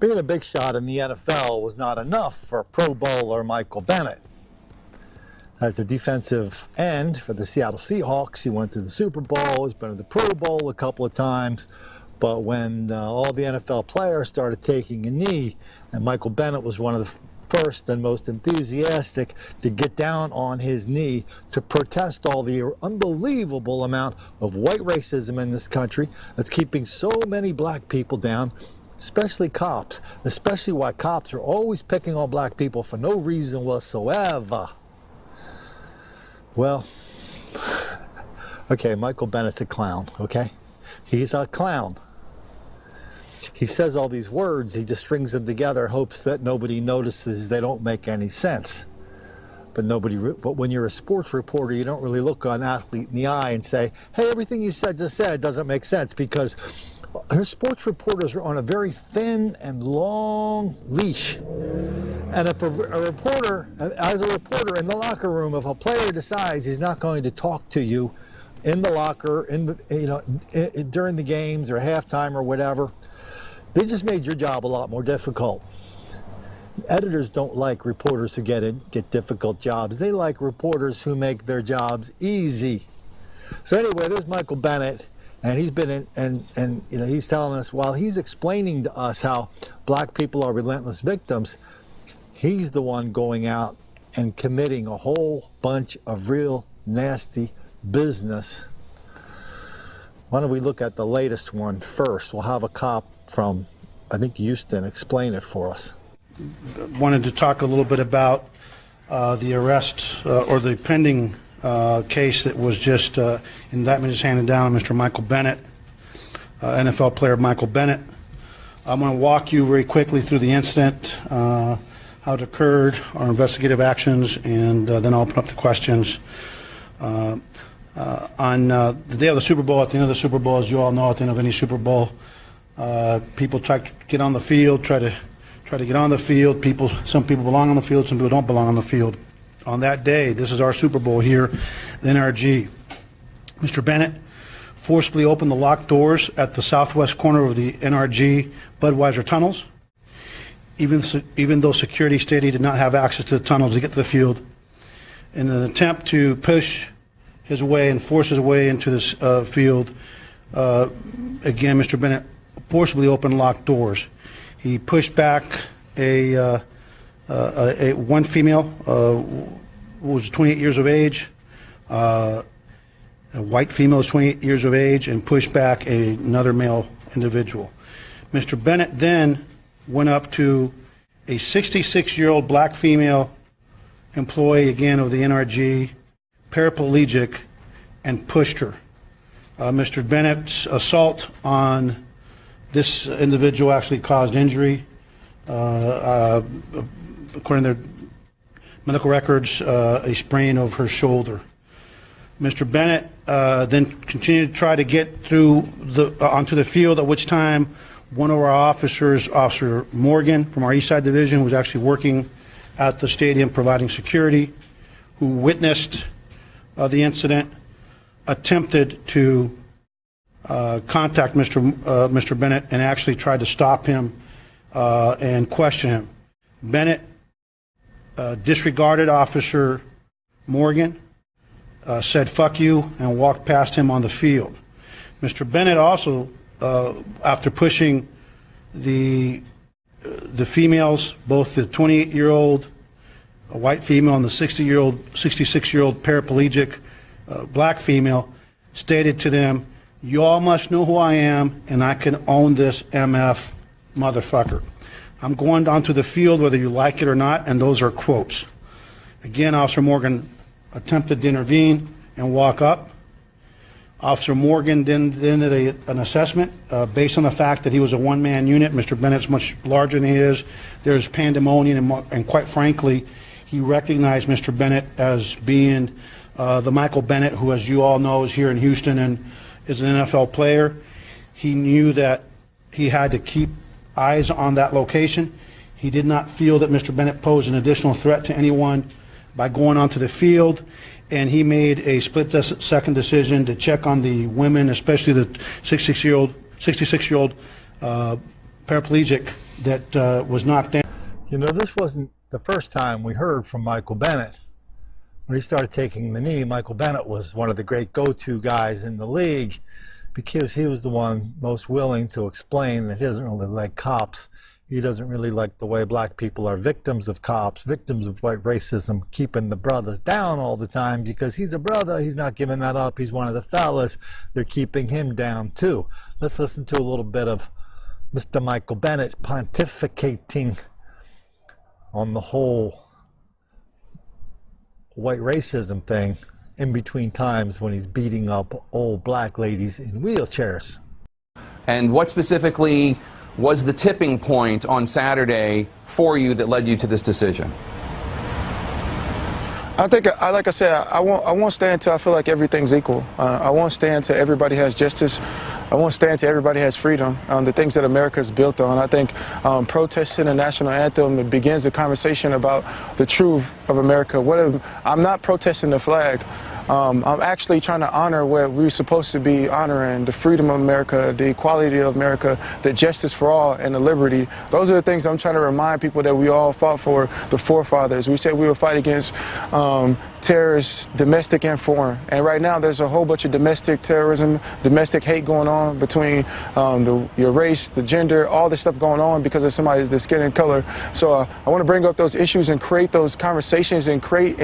Being a big shot in the NFL was not enough for Pro Bowler Michael Bennett. As the defensive end for the Seattle Seahawks, he went to the Super Bowl, he's been to the Pro Bowl a couple of times, but when all the NFL players started taking a knee, and Michael Bennett was one of the first and most enthusiastic to get down on his knee to protest all the unbelievable amount of white racism in this country that's keeping so many black people down, especially cops, especially why cops are always picking on black people for no reason whatsoever. Well, okay, Michael Bennett's a clown, okay? He's a clown. He says all these words, he just strings them together, hopes that nobody notices they don't make any sense. But when you're a sports reporter, you don't really look an athlete in the eye and say, hey, everything you just said doesn't make sense, because sports reporters are on a very thin and long leash. And if as a reporter in the locker room, if a player decides he's not going to talk to you in the locker, during the games or halftime or whatever, they just made your job a lot more difficult. Editors don't like reporters who get difficult jobs. They like reporters who make their jobs easy. So anyway, there's Michael Bennett, and he's been he's telling us, while he's explaining to us how black people are relentless victims, he's the one going out and committing a whole bunch of real nasty business. Why don't we look at the latest one first? We'll have a cop from, I think, Houston explain it for us. Wanted to talk a little bit about the arrest or the pending case that was just indictment is handed down on Mr. Michael Bennett, NFL player Michael Bennett. I'm going to walk you very quickly through the incident, how it occurred, our investigative actions, and then I'll open up the questions. On the day of the Super Bowl, at the end of the Super Bowl, as you all know, at the end of any Super Bowl, people try to get on the field, try to get on the field. Some people belong on the field, some people don't belong on the field. On that day, this is our Super Bowl here, the NRG. Mr. Bennett forcibly opened the locked doors at the southwest corner of the NRG Budweiser tunnels, even though security stated he did not have access to the tunnels to get to the field. In an attempt to push his way and force his way into this field, again, Mr. Bennett forcibly opened locked doors. He pushed back one female who was 28 years of age, a white female was 28 years of age, and pushed back another male individual. Mr. Bennett then went up to a 66-year-old black female employee, again of the NRG, paraplegic, and pushed her. Mr. Bennett's assault on this individual actually caused injury. According to their medical records, a sprain of her shoulder. Mr. Bennett then continued to try to get through onto the field, at which time one of our officers, Officer Morgan from our East Side Division, who was actually working at the stadium providing security, who witnessed the incident, attempted to contact Mr. Bennett and actually tried to stop him and question him. Bennett disregarded Officer Morgan, said "fuck you," and walked past him on the field. Mr. Bennett also, after pushing the females, both the 28-year-old white female and the 66-year-old paraplegic black female, stated to them, "You all must know who I am, and I can own this MF motherfucker. I'm going onto the field whether you like it or not," and those are quotes. Again, Officer Morgan attempted to intervene and walk up. Officer Morgan then did an assessment based on the fact that he was a one-man unit. Mr. Bennett's much larger than he is. There's pandemonium, and quite frankly, he recognized Mr. Bennett as being the Michael Bennett who, as you all know, is here in Houston and is an NFL player. He knew that he had to keep eyes on that location. He did not feel that Mr. Bennett posed an additional threat to anyone by going onto the field, and he made a split-second decision to check on the women, especially the 66-year-old paraplegic that was knocked down. You know, this wasn't the first time we heard from Michael Bennett. When he started taking the knee, Michael Bennett was one of the great go-to guys in the league because he was the one most willing to explain that he doesn't really like cops. He doesn't really like the way black people are victims of cops, victims of white racism, keeping the brothers down all the time because he's a brother. He's not giving that up. He's one of the fellas. They're keeping him down too. Let's listen to a little bit of Mr. Michael Bennett pontificating on the whole white racism thing in between times when he's beating up old black ladies in wheelchairs. And what specifically was the tipping point on Saturday for you that led you to this decision? I think, like I said, I won't stand until I feel like everything's equal. I won't stand until everybody has justice. I won't stand until everybody has freedom. The things that America is built on. I think protesting the national anthem begins a conversation about the truth of America. I'm not protesting the flag. I'm actually trying to honor what we're supposed to be honoring, the freedom of America, the equality of America, the justice for all, and the liberty. Those are the things I'm trying to remind people that we all fought for, the forefathers. We said we would fight against terrorists, domestic and foreign. And right now there's a whole bunch of domestic terrorism, domestic hate going on between your race, the gender, all this stuff going on because of somebody's skin and color. So I want to bring up those issues and create those conversations and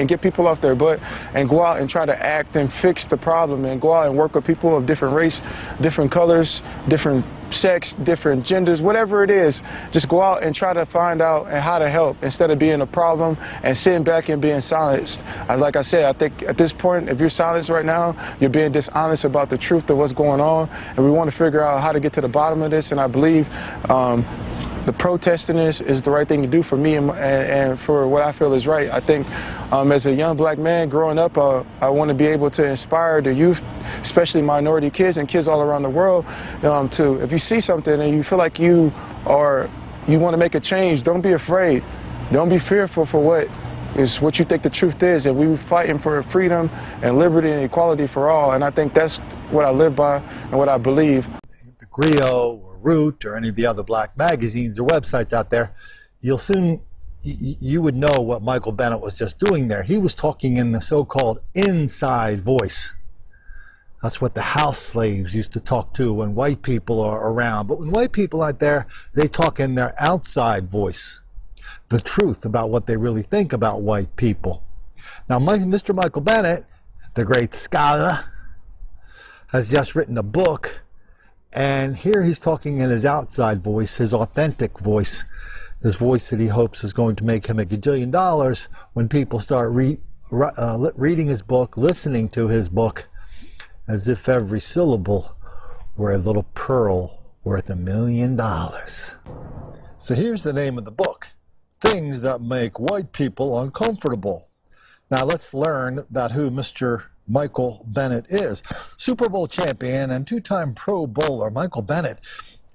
get people off their butt and go out and try to act and fix the problem and go out and work with people of different race, different colors, different sex, different genders, whatever it is. Just go out and try to find out how to help instead of being a problem and sitting back and being silenced. Like I said, I think at this point, if you're silenced right now, you're being dishonest about the truth of what's going on, and we want to figure out how to get to the bottom of this. And I believe the protesting is the right thing to do for me and for what I feel is right. I think as a young black man growing up, I want to be able to inspire the youth, especially minority kids and kids all around the world, to, if you see something and you feel like you want to make a change, don't be afraid. Don't be fearful for what you think the truth is. And we were fighting for freedom and liberty and equality for all. And I think that's what I live by and what I believe. The Griot or Root or any of the other black magazines or websites out there, you would know what Michael Bennett was just doing there. He was talking in the so-called inside voice. That's what the house slaves used to talk to when white people are around. But when white people aren't there, they talk in their outside voice, the truth about what they really think about white people. Now, Mr. Michael Bennett, the great scholar, has just written a book, and here he's talking in his outside voice, his authentic voice, his voice that he hopes is going to make him $1 gajillion when people start reading his book, listening to his book, as if every syllable were a little pearl worth $1 million. So here's the name of the book: Things That Make White People Uncomfortable. Now let's learn about who Mr. Michael Bennett is. Super Bowl champion and two-time Pro Bowler Michael Bennett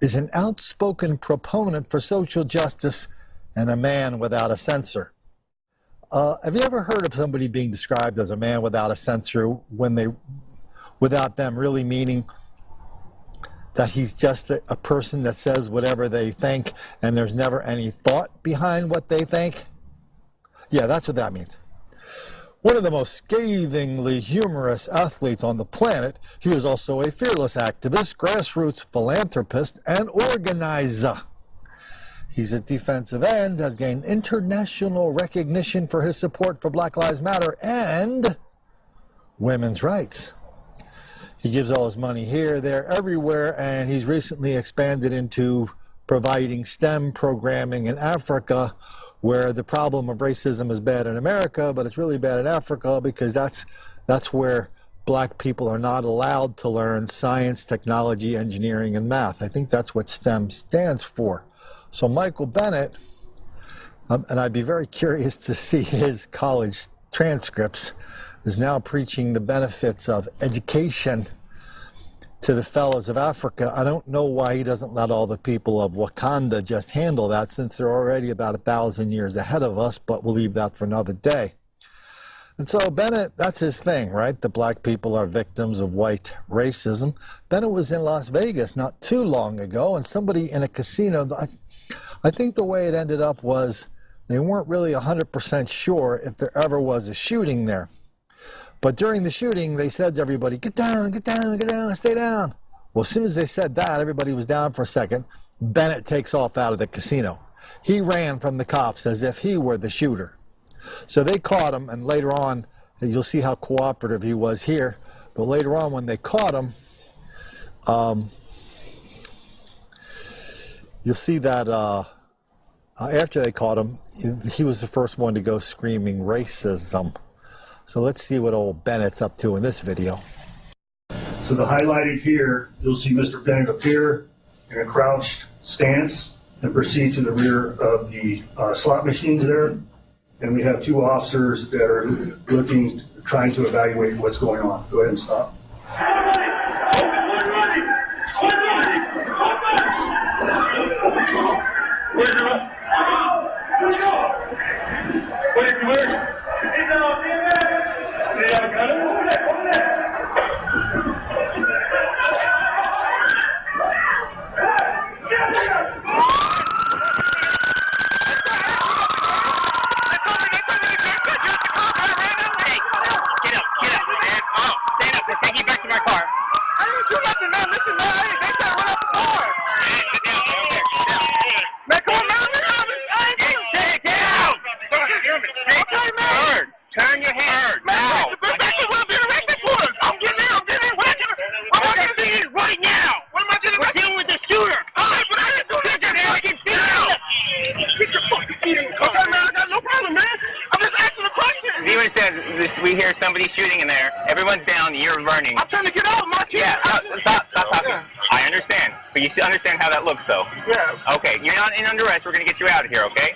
is an outspoken proponent for social justice and a man without a censor. Have you ever heard of somebody being described as a man without a censor without them really meaning that he's just a person that says whatever they think and there's never any thought behind what they think? Yeah, that's what that means. One of the most scathingly humorous athletes on the planet, he is also a fearless activist, grassroots philanthropist, and organizer. He's a defensive end, has gained international recognition for his support for Black Lives Matter and women's rights. He gives all his money here, there, everywhere, and he's recently expanded into providing STEM programming in Africa, where the problem of racism is bad in America, but it's really bad in Africa because that's where black people are not allowed to learn science, technology, engineering, and math. I think that's what STEM stands for. So Michael Bennett, and I'd be very curious to see his college transcripts, is now preaching the benefits of education to the fellas of Africa. I don't know why he doesn't let all the people of Wakanda just handle that, since they're already about 1,000 years ahead of us, but we'll leave that for another day. And so Bennett, that's his thing, right? The black people are victims of white racism. Bennett was in Las Vegas not too long ago, and somebody in a casino, I think the way it ended up was they weren't really 100% sure if there ever was a shooting there. But during the shooting, they said to everybody, get down, get down, get down, stay down. Well, as soon as they said that, everybody was down for a second. Bennett takes off out of the casino. He ran from the cops as if he were the shooter. So they caught him, and later on, you'll see how cooperative he was here, but later on when they caught him, you'll see that after they caught him, he was the first one to go screaming racism. So let's see what old Bennett's up to in this video. So the highlighted here, you'll see Mr. Bennett appear in a crouched stance and proceed to the rear of the slot machines there. And we have two officers that are looking, trying to evaluate what's going on. Go ahead and stop. We hear somebody shooting in there. Everyone's down. You're learning. I'm trying to get out. My kid. Yeah, stop talking. Yeah. I understand, but you still understand how that looks, though. Yeah. Okay, you're not in under arrest. We're gonna get you out of here, okay?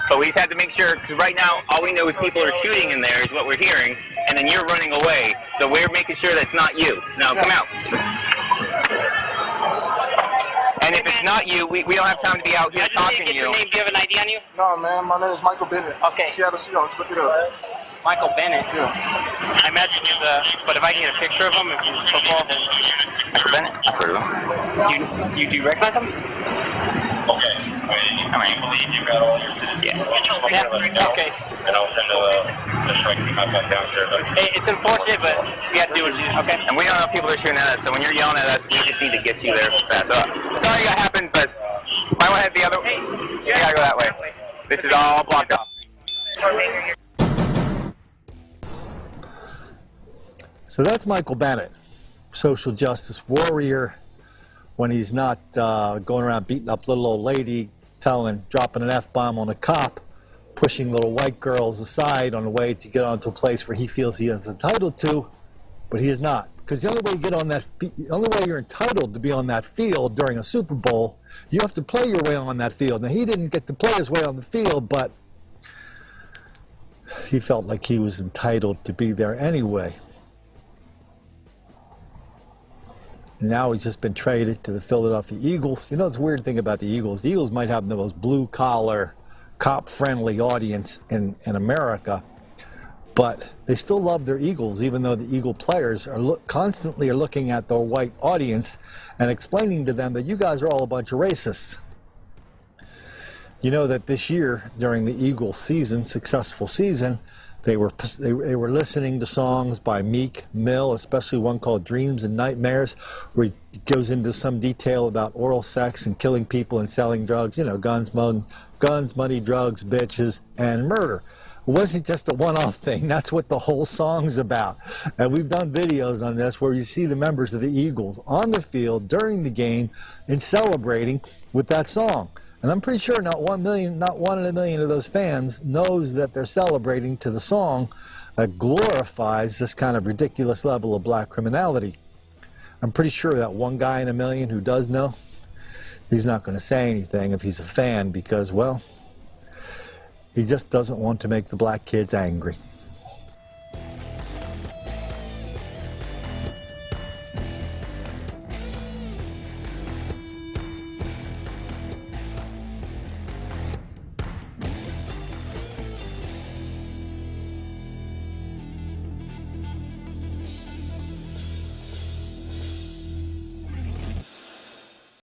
But we just have to make sure, because right now all we know is people are shooting in there is what we're hearing, and then you're running away. So we're making sure that's not you. Now come out. And if it's not you, we don't have time to be out here talking to you. Your name? Do you have an ID on you? No, man. My name is Michael Bennett. Okay. Yeah, look it up. Michael Bennett. Yeah. I imagine he's but if I can get a picture of him, if he's football, then... Michael Bennett? I've heard of him. You do recognize him? Okay. I believe you got all your citizens. Yeah. Okay. And I'll send the strike team up down here. It's unfortunate, but you have to do what you do. Okay. And we don't know if people are shooting at us, so when you're yelling at us, we just need to get you there fast. Sorry that happened, but might want to head the other way. You gotta go that way. This is all blocked off. So that's Michael Bennett, social justice warrior, when he's not going around beating up little old lady, dropping an F-bomb on a cop, pushing little white girls aside on the way to get onto a place where he feels he is entitled to, but he is not. Because the only way you get on the only way you're entitled to be on that field during a Super Bowl, you have to play your way on that field. Now, he didn't get to play his way on the field, but he felt like he was entitled to be there anyway. Now he's just been traded to the Philadelphia Eagles. You know, the weird thing about the Eagles might have the most blue-collar, cop-friendly audience in America, but they still love their Eagles, even though the Eagle players are constantly looking at their white audience and explaining to them that you guys are all a bunch of racists. You know that this year, during the Eagles season, successful season, they were listening to songs by Meek Mill, especially one called Dreams and Nightmares, where he goes into some detail about oral sex and killing people and selling drugs, you know, guns, money, drugs, bitches, and murder. It wasn't just a one-off thing. That's what the whole song's about. And we've done videos on this where you see the members of the Eagles on the field during the game and celebrating with that song. And I'm pretty sure not 1 in a million of those fans knows that they're celebrating to the song that glorifies this kind of ridiculous level of black criminality. I'm pretty sure that one guy in a million who does know, he's not going to say anything if he's a fan because, well, he just doesn't want to make the black kids angry.